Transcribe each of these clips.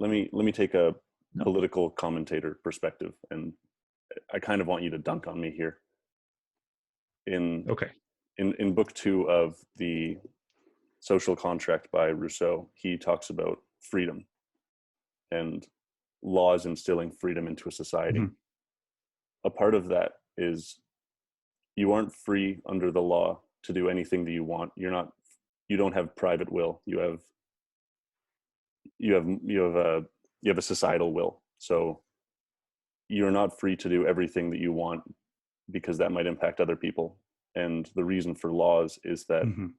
let me take a No. political commentator perspective, and I kind of want you to dunk on me here. In Okay. in book 2 of the Social Contract by Rousseau, he talks about freedom and laws instilling freedom into a society. Mhm. A part of that is you aren't free under the law to do anything that you want. You don't have private will. You have a societal will. So you're not free to do everything that you want because that might impact other people. And the reason for laws is that Mhm.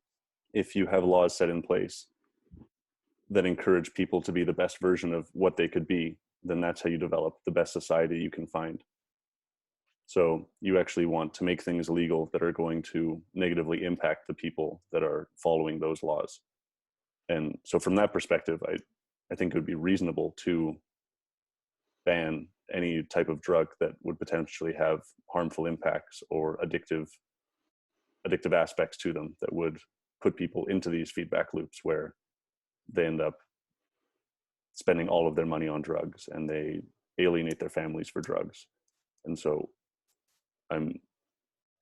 if you have laws set in place that encourage people to be the best version of what they could be, then that's how you develop the best society you can find. So you actually want to make things legal that are going to negatively impact the people that are following those laws. And so from that perspective, I think it would be reasonable to ban any type of drug that would potentially have harmful impacts or addictive aspects to them that would put people into these feedback loops where they end up spending all of their money on drugs and they alienate their families for drugs. And so I'm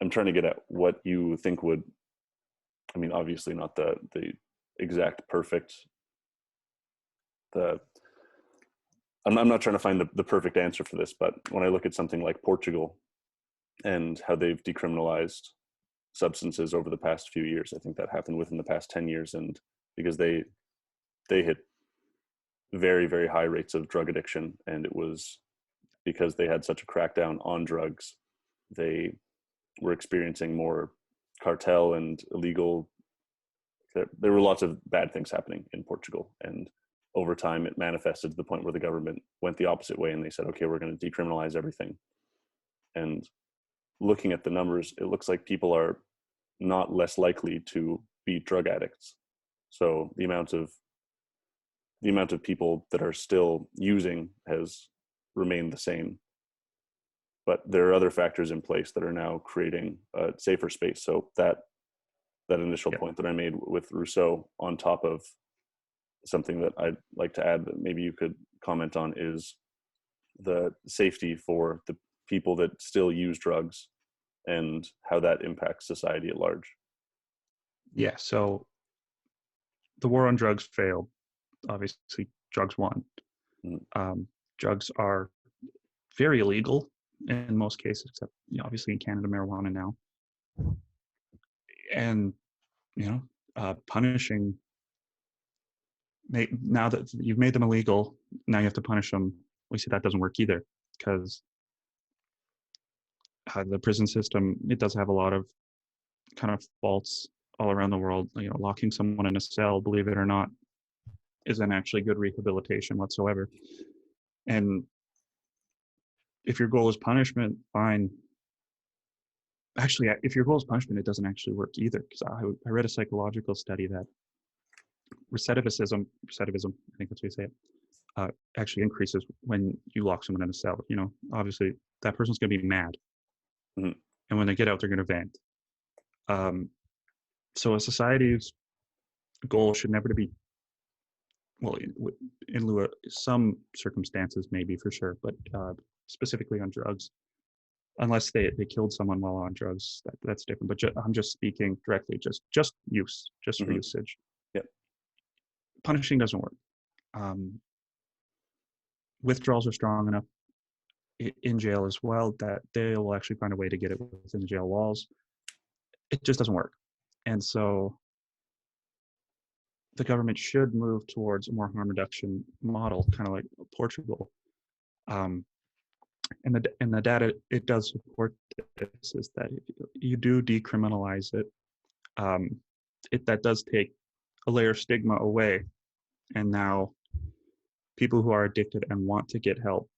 I'm trying to get at what you think would, I mean, obviously not the exact perfect, the I'm not trying to find the perfect answer for this, but when I look at something like Portugal and how they've decriminalized substances over the past few years, I think that happened within the past 10 years. And because they hit very, very high rates of drug addiction, and it was because they had such a crackdown on drugs, they were experiencing more cartel and illegal. There were lots of bad things happening in Portugal, and over time it manifested to the point where the government went the opposite way and they said, okay, we're going to decriminalize everything. And looking at the numbers, it looks like people are not less likely to be drug addicts. So the amount of people that are still using has remained the same, but there are other factors in place that are now creating a safer space. So that initial Yeah. point that I made with Rousseau, on top of something that I'd like to add that maybe you could comment on, is the safety for the people that still use drugs and how that impacts society at large. Yeah. So the war on drugs failed. Obviously, drugs won. Mm. Drugs are very illegal in most cases, except obviously in Canada, marijuana now. And punishing, now that you've made them illegal, now you have to punish them. We see that doesn't work either, because the prison system, it does have a lot of kind of faults all around the world. Locking someone in a cell, believe it or not, isn't actually good rehabilitation whatsoever. And if your goal is punishment, fine. Actually, if your goal is punishment, it doesn't actually work either. Because I read a psychological study that recidivism, I think that's what you say it, actually increases when you lock someone in a cell. Obviously that person's going to be mad, Mhm. and when they get out, they're going to vent. So a society's goal should never be, well, in lieu of some circumstances, maybe for sure, but specifically on drugs, unless they killed someone while on drugs, that's different. But I'm just speaking directly, just use, just for Mhm. usage. Yep. Punishing doesn't work. Withdrawals are strong enough in jail as well that they will actually find a way to get it within the jail walls. It just doesn't work. And so the government should move towards a more harm reduction model, kind of like Portugal. And the data, it does support this, is that if you do decriminalize it, that does take a layer of stigma away. And now people who are addicted and want to get help,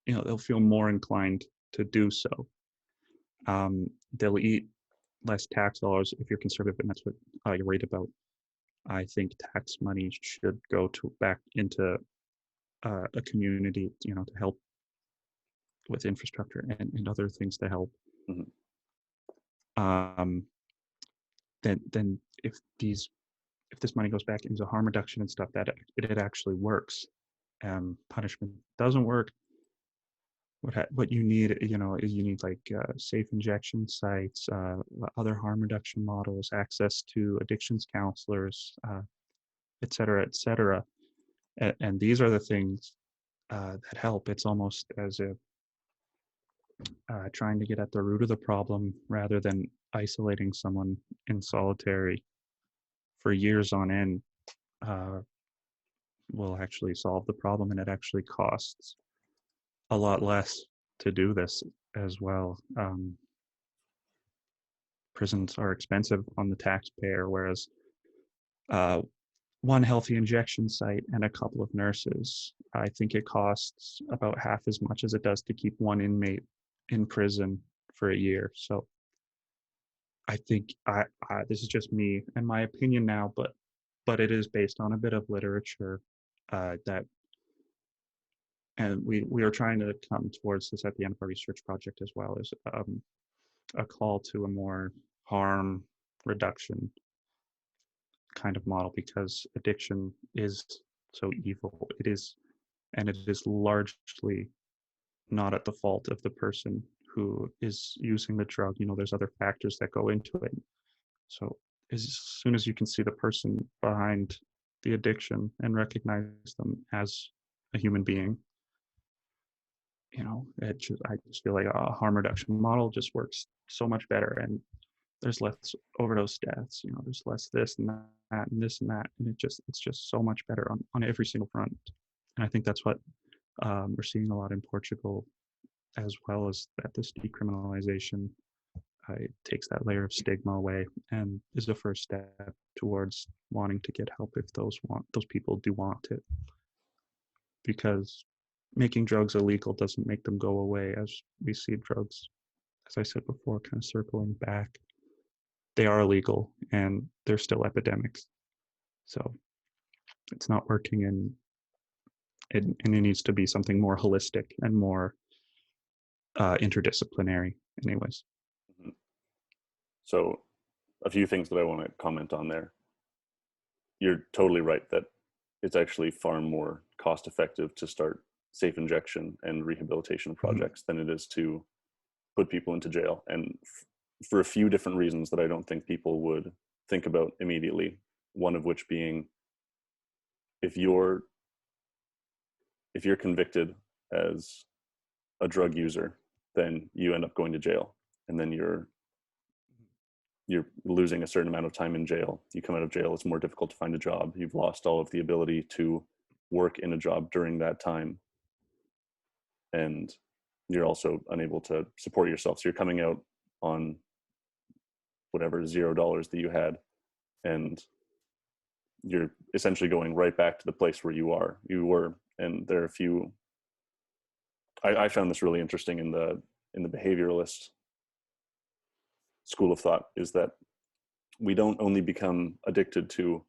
they'll feel more inclined to do so. They'll eat less tax dollars if you're conservative, and that's what you're worried about. I think tax money should go back into a community, to help with infrastructure and other things to help. Mhm. Then if this money goes back into harm reduction and stuff, that it actually works. Punishment doesn't work. What you need, is you need like safe injection sites, other harm reduction models, access to addictions counselors, et cetera, et cetera. And these are the things that help. It's almost as if trying to get at the root of the problem rather than isolating someone in solitary for years on end uh, will actually solve the problem, and it actually costs a lot less to do this as well. Prisons are expensive on the taxpayer, whereas uh, one healthy injection site and a couple of nurses, I think it costs about half as much as it does to keep one inmate in prison for a year. So I think this is just me and my opinion now, but it is based on a bit of literature that, and we are trying to come towards this at the end of our research project as well, as a call to a more harm reduction kind of model, because addiction is so evil. It is, and it is largely not at the fault of the person who is using the drug. There's other factors that go into it. So as soon as you can see the person behind the addiction and recognize them as a human being, I just feel like a harm reduction model just works so much better, and there's less overdose deaths. There's less this and that and this and that, and it's just so much better on every single front. And I think that's what we're seeing a lot in Portugal, as well as that this decriminalization takes that layer of stigma away and is the first step towards wanting to get help if those people do want it. Because making drugs illegal doesn't make them go away, as we see drugs, as I said before, kind of circling back. They are illegal and they're still epidemics. So it's not working, and it needs to be something more holistic and more interdisciplinary anyways. Mm-hmm. So a few things that I want to comment on there. You're totally right that it's actually far more cost effective to start safe injection and rehabilitation projects than it is to put people into jail. And for a few different reasons that I don't think people would think about immediately. One of which being, if you're convicted as a drug user, then you end up going to jail, and then you're losing a certain amount of time in jail. You come out of jail, it's more difficult to find a job. You've lost all of the ability to work in a job during that time, and you're also unable to support yourself. So you're coming out on whatever $0 that you had, and you're essentially going right back to the place where you were. And there are a few, I found this really interesting in the behavioralist school of thought, is that we don't only become addicted to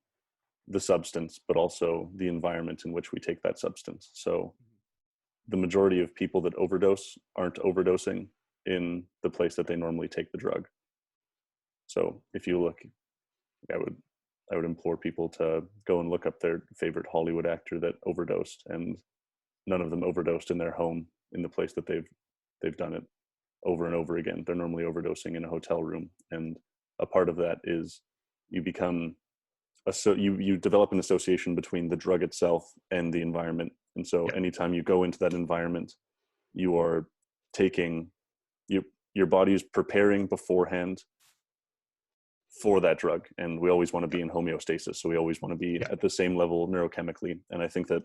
the substance, but also the environment in which we take that substance. So the majority of people that overdose aren't overdosing in the place that they normally take the drug. So if you look, I would implore people to go and look up their favorite Hollywood actor that overdosed, and none of them overdosed in their home, in the place that they've done it over and over again. They're normally overdosing in a hotel room. And a part of that is you develop an association between the drug itself and the environment. And so anytime you go into that environment, you are taking, your body is preparing beforehand for that drug. And we always want to be in homeostasis. So we always want to be at the same level neurochemically. And I think that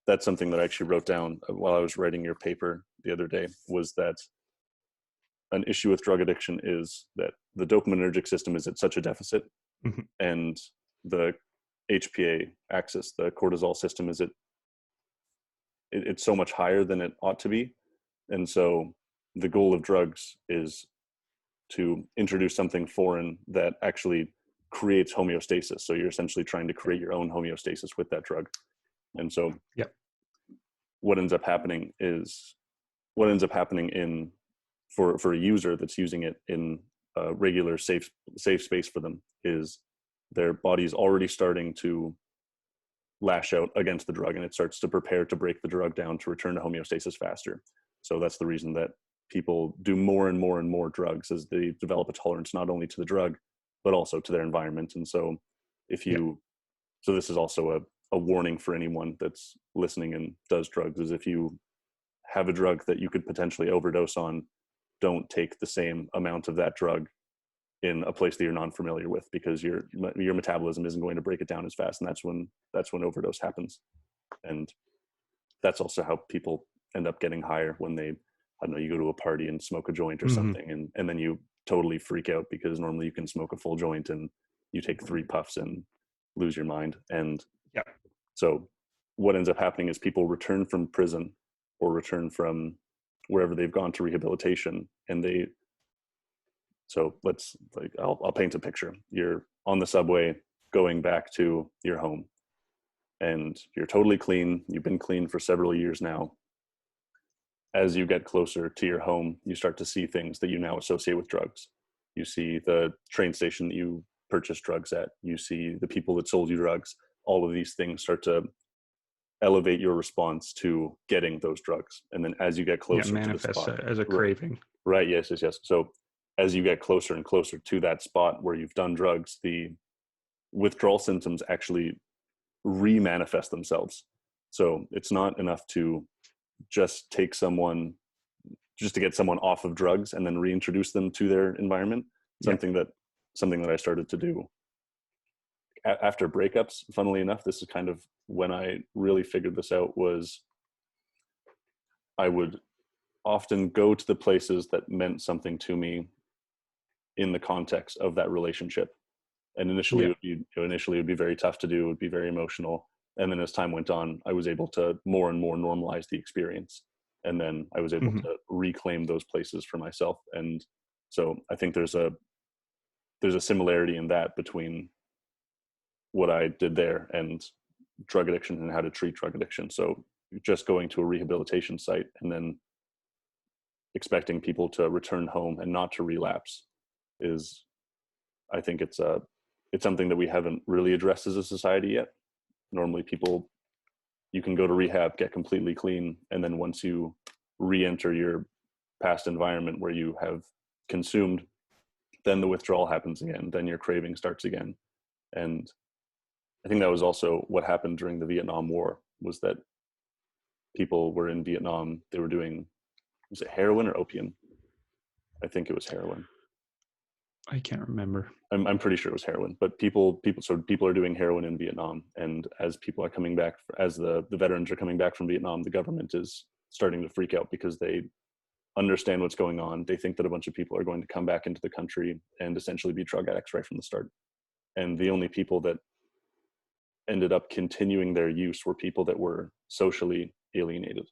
that's something that I actually wrote down while I was writing your paper the other day, was that an issue with drug addiction is that the dopaminergic system is at such a deficit, and the HPA axis, the cortisol system, is it's so much higher than it ought to be. And so the goal of drugs is to introduce something foreign that actually creates homeostasis. So you're essentially trying to create your own homeostasis with that drug. And so what ends up happening for a user that's using it in a regular safe space for them, is their body's already starting to lash out against the drug, and it starts to prepare to break the drug down to return to homeostasis faster. So that's the reason that people do more and more and more drugs as they develop a tolerance not only to the drug but also to their environment. And so if you so this is also a warning for anyone that's listening and does drugs, is if you have a drug that you could potentially overdose on, don't take the same amount of that drug in a place that you're non-familiar with, because your metabolism isn't going to break it down as fast, and that's when overdose happens. And that's also how people end up getting higher when they, I don't know, you go to a party and smoke a joint or something, and then you totally freak out because normally you can smoke a full joint and you take 3 puffs and lose your mind. And so what ends up happening is people return from prison or return from wherever they've gone to rehabilitation, and I'll paint a picture. You're on the subway going back to your home, and you're totally clean. You've been clean for several years now. As you get closer to your home, you start to see things that you now associate with drugs. You see the train station that you purchased drugs at. You see the people that sold you drugs. All of these things start to elevate your response to getting those drugs. And then as you get closer to the spot, as a craving. Right. Yes. So as you get closer and closer to that spot where you've done drugs, the withdrawal symptoms actually re-manifest themselves. So it's not enough to just to get someone off of drugs and then reintroduce them to their environment. Something that I started to do after breakups, funnily enough. This is kind of when I really figured this out, was I would often go to the places that meant something to me in the context of that relationship. And initially it would be very tough to do. It would be very emotional. And then as time went on, I was able to more and more normalize the experience. And then I was able to reclaim those places for myself. And so I think there's a similarity in that between what I did there and drug addiction and how to treat drug addiction. So just going to a rehabilitation site and then expecting people to return home and not to relapse is, I think it's something that we haven't really addressed as a society yet. Normally you can go to rehab, get completely clean, and then once you re-enter your past environment where you have consumed, then the withdrawal happens again, then your craving starts again. And I think that was also what happened during the Vietnam War, was that people were in Vietnam, they were doing, was it heroin or opium? I think it was heroin. I can't remember. I'm pretty sure it was heroin, but people are doing heroin in Vietnam. And as people are coming back, as the veterans are coming back from Vietnam, the government is starting to freak out because they understand what's going on. They think that a bunch of people are going to come back into the country and essentially be drug addicts right from the start. And the only people that ended up continuing their use were people that were socially alienated.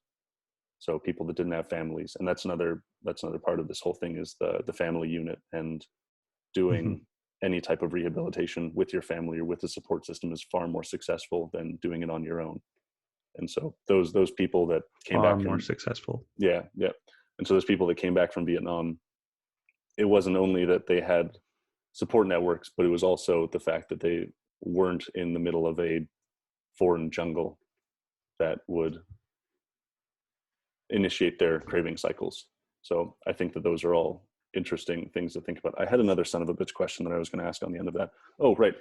So people that didn't have families. And that's another part of this whole thing, is the family unit, and doing any type of rehabilitation with your family or with the support system is far more successful than doing it on your own. And so those people that came back more successful. Yeah. And so those people that came back from Vietnam, it wasn't only that they had support networks, but it was also the fact that they weren't in the middle of a foreign jungle that would initiate their craving cycles. So I think that those are all interesting things to think about. I had another son of a bitch question that I was going to ask on the end of that. Oh, right.